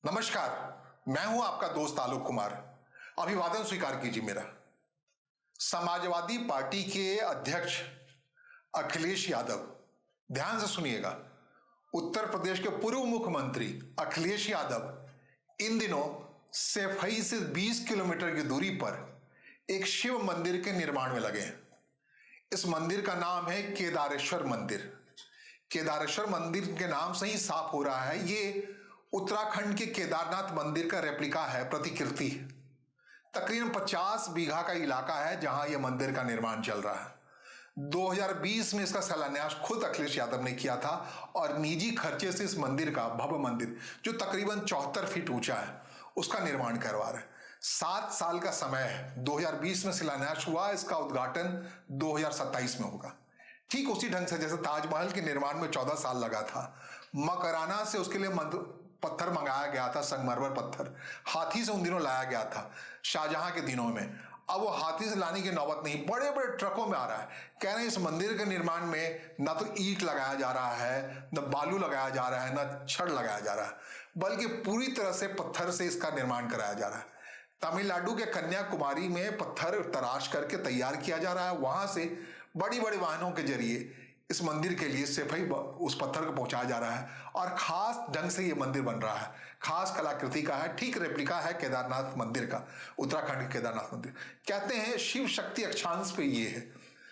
नमस्कार। मैं हूं आपका दोस्त आलोक कुमार। अभिवादन स्वीकार कीजिए मेरा। समाजवादी पार्टी के अध्यक्ष अखिलेश यादव, ध्यान से सुनिएगा। उत्तर प्रदेश के पूर्व मुख्यमंत्री अखिलेश यादव इन दिनों सैफई से 20 किलोमीटर की दूरी पर एक शिव मंदिर के निर्माण में लगे हैं। इस मंदिर का नाम है केदारेश्वर मंदिर। केदारेश्वर मंदिर के नाम से ही साफ हो रहा है ये उत्तराखंड के केदारनाथ मंदिर का रेप्लिका है, प्रतिकृति है। तकरीबन 50 बीघा का इलाका है जहां यह मंदिर का निर्माण चल रहा है। 2020 में इसका शिलान्यास खुद अखिलेश यादव ने किया था और निजी खर्चे से इस मंदिर का भव्य मंदिर जो तकरीबन 74 फीट ऊंचा है उसका निर्माण करवा रहे हैं। 7 साल का समय है। 2020 में शिलान्यास हुआ, इसका उद्घाटन 2027 में होगा। ठीक उसी ढंग से जैसे ताजमहल के निर्माण में 14 साल लगा था। मकराना से उसके लिए पत्थर मंगाया गया था, संगमरमर पत्थर हाथी से उन दिनों लाया गया था शाहजहां के दिनों में। अब वो हाथी से लाने की नौबत नहीं, बड़े बड़े ट्रकों में आ रहा है। कह रहे हैं इस मंदिर के निर्माण में न तो ईंट लगाया जा रहा है, न बालू लगाया जा रहा है, न छड़ लगाया जा रहा है, बल्कि पूरी तरह से पत्थर से इसका निर्माण कराया जा रहा है। तमिलनाडु के कन्याकुमारी में पत्थर तराश करके तैयार किया जा रहा है। वहां से बड़ी बड़ी वाहनों के जरिए इस मंदिर के लिए सफाई उस पत्थर को पहुंचाया जा रहा है और खास ढंग से ये मंदिर बन रहा है। खास कलाकृति का है, ठीक रेप्लिका है केदारनाथ मंदिर का, उत्तराखंड के केदारनाथ मंदिर। कहते हैं शिव शक्ति अक्षांश पे ये है।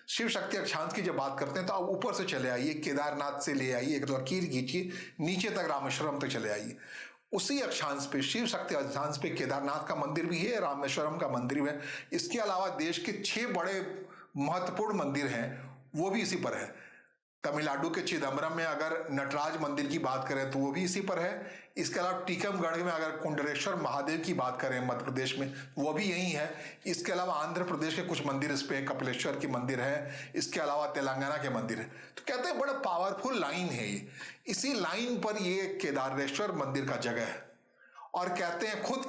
शिव शक्ति अक्षांश की जब बात करते हैं तो आप ऊपर से चले आइए, केदारनाथ से ले आइए, एक लकीर खींचिए नीचे तक रामेश्वरम तक चले आइए। उसी अक्षांश पे, शिव शक्ति अक्षांश पे केदारनाथ का मंदिर भी है, रामेश्वरम का मंदिर भी है। इसके अलावा देश के 6 बड़े महत्वपूर्ण मंदिर हैं वो भी इसी पर है। तमिलनाडु के चिदम्बरम में अगर नटराज मंदिर की बात करें तो वो भी इसी पर है। इसके अलावा टीकमगढ़ में अगर कुंडलेश्वर महादेव की बात करें मध्य प्रदेश में, वो भी यही है। इसके अलावा आंध्र प्रदेश के कुछ मंदिर इस पे, कपिलेश्वर की मंदिर है। इसके अलावा तेलंगाना के मंदिर है। तो कहते हैं बड़ा पावरफुल लाइन है ये। इसी लाइन पर ये केदारेश्वर मंदिर का जगह है और कहते हैं खुद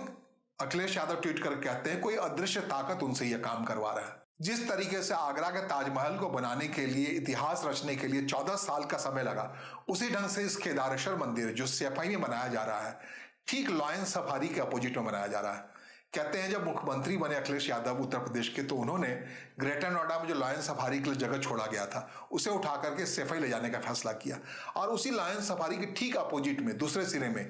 अखिलेश यादव ट्वीट कर कहते हैं कोई अदृश्य ताकत उनसे यह काम करवा रहा है। जिस तरीके से आगरा के ताजमहल को बनाने के लिए, इतिहास रचने के लिए 14 साल का समय लगा, उसी ढंग से इस केदारेश्वर मंदिर जो सफाई में बनाया जा रहा है, ठीक लॉयन सफारी के अपोजिट में बनाया जा रहा है। कहते हैं जब मुख्यमंत्री बने अखिलेश यादव उत्तर प्रदेश के, तो उन्होंने ग्रेटर नोएडा में जो लॉयन सफारी के लिए जगह छोड़ा गया था उसे उठा करके सफाई ले जाने का फैसला किया और उसी लॉयन सफारी के ठीक अपोजिट में दूसरे सिरे में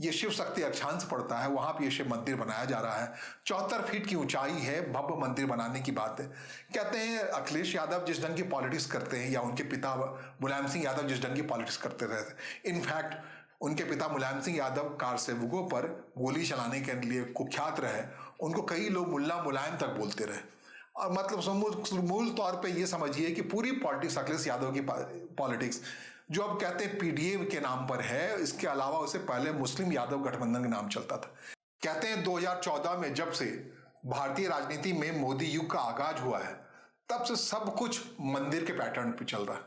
ये शिव शक्ति अक्षांश पड़ता है। वहां पर ये शिव मंदिर बनाया जा रहा है। 74 फीट की ऊंचाई है। भव्य मंदिर बनाने की बात है। कहते हैं अखिलेश यादव जिस ढंग की पॉलिटिक्स करते हैं, या उनके पिता मुलायम सिंह यादव जिस ढंग की पॉलिटिक्स करते रहते, इनफैक्ट उनके पिता मुलायम सिंह यादव कार सेवकों पर गोली चलाने के लिए कुख्यात रहे। उनको कई लोग मुल्ला मुलायम तक बोलते रहे। और मतलब मूल तौर पे ये समझिए कि पूरी पॉलिटिक्स अखिलेश यादव की पॉलिटिक्स जो अब कहते हैं पीडीए के नाम पर है, इसके अलावा उससे पहले मुस्लिम यादव गठबंधन के नाम चलता था। कहते हैं 2014 में जब से भारतीय राजनीति में मोदी युग का आगाज हुआ है, तब से सब कुछ मंदिर के पैटर्न पे चल रहा है।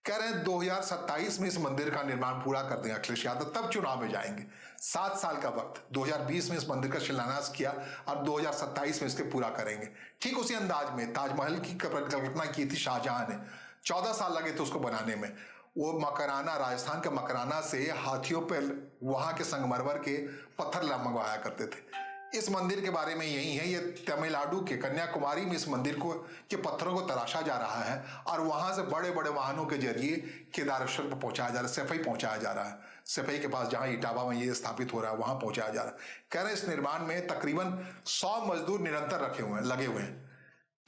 कह रहे हैं 2027 में इस मंदिर का निर्माण पूरा कर देंगे अखिलेश यादव, तब चुनाव में जाएंगे। 7 साल का वक्त, 2020 में इस मंदिर का शिलान्यास किया और 2027 में इसके पूरा करेंगे। ठीक उसी अंदाज में ताजमहल की कल्पना की थी शाहजहां ने, 14 साल लगे थे उसको बनाने में। वो मकराना, राजस्थान के मकराना से हाथियों पर वहां के संगमरमर के पत्थर मंगवाया करते थे। इस मंदिर के बारे में यही है। ये तमिलनाडु के कन्याकुमारी में इस मंदिर को के पत्थरों को तराशा जा रहा है और वहां से बड़े बड़े वाहनों के जरिए केदारेश्वर पर पहुंचाया जा रहा है, सफाई पहुंचाया जा रहा है। सफाई के पास जहां इटावा में ये स्थापित हो रहा है वहां पहुंचाया जा रहा है। कह रहे हैं इस निर्माण में तकरीबन 100 मजदूर निरंतर लगे हुए हैं।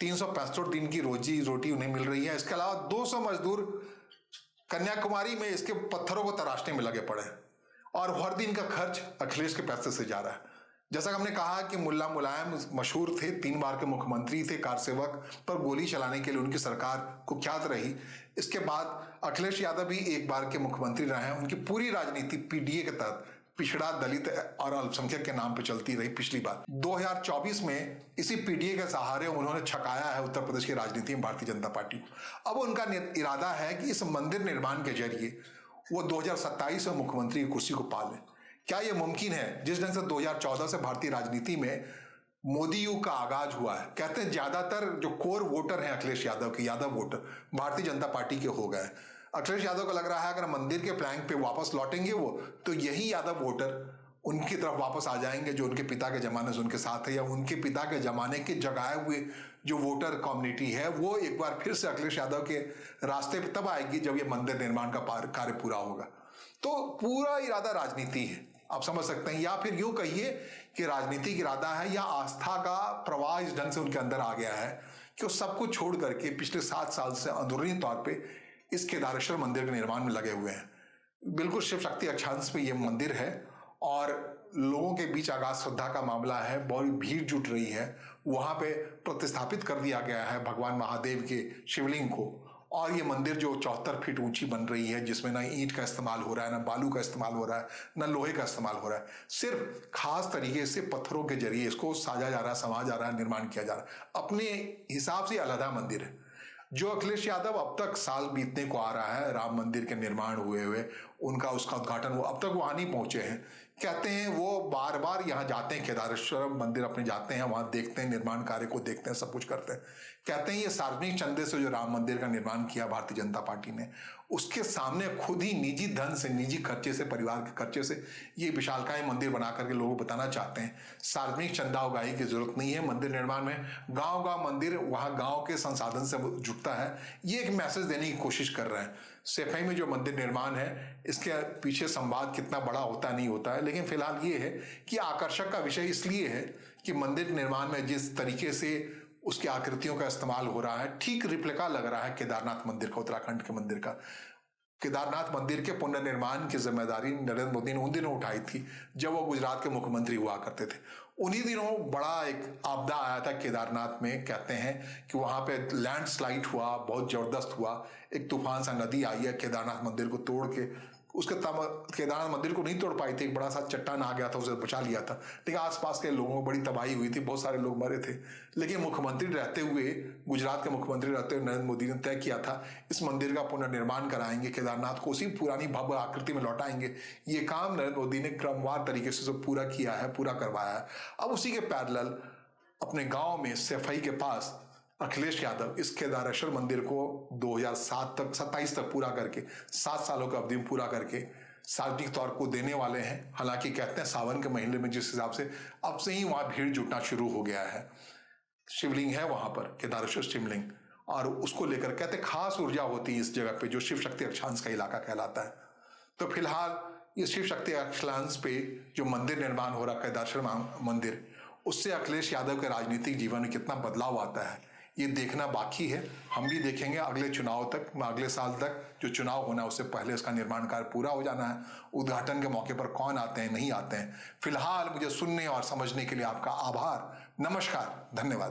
365 दिन की रोटी उन्हें मिल रही है। इसके अलावा 200 मजदूर कन्याकुमारी में इसके पत्थरों को तराशने में लगे पड़े और हर दिन का खर्च अखिलेश के पैसे से जा रहा है। जैसा कि हमने कहा कि मुल्ला मुलायम मशहूर थे, 3 बार के मुख्यमंत्री थे, कार सेवक पर गोली चलाने के लिए उनकी सरकार कुख्यात रही। इसके बाद अखिलेश यादव भी 1 बार के मुख्यमंत्री रहे हैं। उनकी पूरी राजनीति पीडीए के तहत पिछड़ा, दलित और अल्पसंख्यक के नाम पे चलती रही। पिछली बार 2024 में इसी पीडीए के सहारे उन्होंने छकाया है उत्तर प्रदेश की राजनीति में भारतीय जनता पार्टी को। अब उनका इरादा है कि इस मंदिर निर्माण के जरिए वो 2027 में मुख्यमंत्री की कुर्सी को पा लें। क्या यह मुमकिन है? जिस ढंग से 2014 से भारतीय राजनीति में मोदी युग का आगाज हुआ है, कहते हैं ज्यादातर जो कोर वोटर हैं अखिलेश यादव के, यादव वोटर भारतीय जनता पार्टी के हो गए। अखिलेश यादव को लग रहा है अगर मंदिर के प्लैंक पे वापस लौटेंगे वो, तो यही यादव वोटर उनकी तरफ वापस आ जाएंगे जो उनके पिता के ज़माने से उनके साथ है, या उनके पिता के ज़माने के जगाए हुए जो वोटर कम्युनिटी है वो एक बार फिर से अखिलेश यादव के रास्ते पे तब आएगी जब ये मंदिर निर्माण का कार्य पूरा होगा। तो पूरा इरादा राजनीति है, आप समझ सकते हैं, या फिर यूं कहिए कि राजनीतिक इरादा है, या आस्था का प्रवाह इस ढंग से उनके अंदर आ गया है कि वो सब कुछ छोड़ करके पिछले 7 साल से अंदरूनी तौर पे इस केदारेश्वर मंदिर के निर्माण में लगे हुए हैं। बिल्कुल शिव शक्ति अक्षांश पे ये मंदिर है और लोगों के बीच आगाध श्रद्धा का मामला है, बहुत भीड़ जुट रही है। वहां पे प्रतिस्थापित कर दिया गया है भगवान महादेव के शिवलिंग को, और ये मंदिर जो 74 फीट ऊंची बन रही है, जिसमें ना ईंट का इस्तेमाल हो रहा है, ना बालू का इस्तेमाल हो रहा है, ना लोहे का इस्तेमाल हो रहा है, सिर्फ खास तरीके से पत्थरों के जरिए इसको साजा जा रहा है, समाया जा रहा है, निर्माण किया जा रहा है। अपने हिसाब से अलग मंदिर है। जो अखिलेश यादव अब तक साल बीतने को आ रहा है राम मंदिर के निर्माण हुए उसका उद्घाटन, वो अब तक वहां नहीं पहुंचे हैं। कहते हैं वो बार बार यहाँ जाते हैं, केदारेश्वर मंदिर अपने जाते हैं, वहां देखते हैं, निर्माण कार्य को देखते हैं, सब कुछ करते हैं। कहते हैं ये सार्वजनिक चंदे से जो राम मंदिर का निर्माण किया भारतीय जनता पार्टी ने, उसके सामने खुद ही निजी धन से, निजी खर्चे से, परिवार के खर्चे से ये विशालकाय मंदिर बना करके लोगों को बताना चाहते हैं सार्वजनिक चंदा उगाही की जरूरत नहीं है मंदिर निर्माण में, गांव गांव मंदिर, वहां गांव के संसाधन से जुटता है, ये एक मैसेज देने की कोशिश कर रहे हैं। सफाई में जो मंदिर निर्माण है इसके पीछे संवाद कितना बड़ा होता नहीं होता है, लेकिन फिलहाल ये है कि आकर्षक का विषय इसलिए है कि मंदिर निर्माण में जिस तरीके से उसकी आकृतियों का इस्तेमाल हो रहा है, ठीक रिप्लिका लग रहा है केदारनाथ मंदिर का, उत्तराखंड के मंदिर का। केदारनाथ मंदिर के पुनर्निर्माण की जिम्मेदारी नरेंद्र मोदी ने उन दिनों उठाई थी जब वो गुजरात के मुख्यमंत्री हुआ करते थे। उन्हीं दिनों बड़ा एक आपदा आया था केदारनाथ में, कहते हैं कि वहां पे लैंडस्लाइड हुआ, बहुत जबरदस्त हुआ, एक तूफान सा नदी आई है, केदारनाथ मंदिर को तोड़ के उसके केदारनाथ मंदिर को नहीं तोड़ पाई थी, एक बड़ा सा चट्टान आ गया था, उसे बचा लिया था, लेकिन आसपास के लोगों को बड़ी तबाही हुई थी, बहुत सारे लोग मरे थे। लेकिन मुख्यमंत्री रहते हुए, गुजरात के मुख्यमंत्री रहते हुए नरेंद्र मोदी ने तय किया था इस मंदिर का पुनर्निर्माण कराएंगे, केदारनाथ को उसी पुरानी भव्य आकृति में लौटाएंगे। ये काम नरेंद्र मोदी ने क्रमवार तरीके से पूरा किया है, पूरा करवाया है। अब उसी के पैरेलल अपने गाँव में सफाई के पास अखिलेश यादव इस केदारेश्वर मंदिर को 2027 तक पूरा करके, 7 सालों की अवधि में पूरा करके सार्वजनिक तौर को देने वाले हैं। हालांकि कहते हैं सावन के महीने में जिस हिसाब से अब से ही वहां भीड़ जुटना शुरू हो गया है, शिवलिंग है वहां पर, केदारेश्वर शिवलिंग, और उसको लेकर कहते खास ऊर्जा होती है इस जगह पे जो शिव शक्ति अक्षांश का इलाका कहलाता है। तो फिलहाल ये शिव शक्ति अक्षांश पे जो मंदिर निर्माण हो रहा है केदारेश्वर मंदिर, उससे अखिलेश यादव के राजनीतिक जीवन में कितना बदलाव आता है ये देखना बाकी है। हम भी देखेंगे अगले चुनाव तक, अगले साल तक जो चुनाव होना है उससे पहले इसका निर्माण कार्य पूरा हो जाना है। उद्घाटन के मौके पर कौन आते हैं, नहीं आते हैं। फिलहाल मुझे सुनने और समझने के लिए आपका आभार, नमस्कार, धन्यवाद।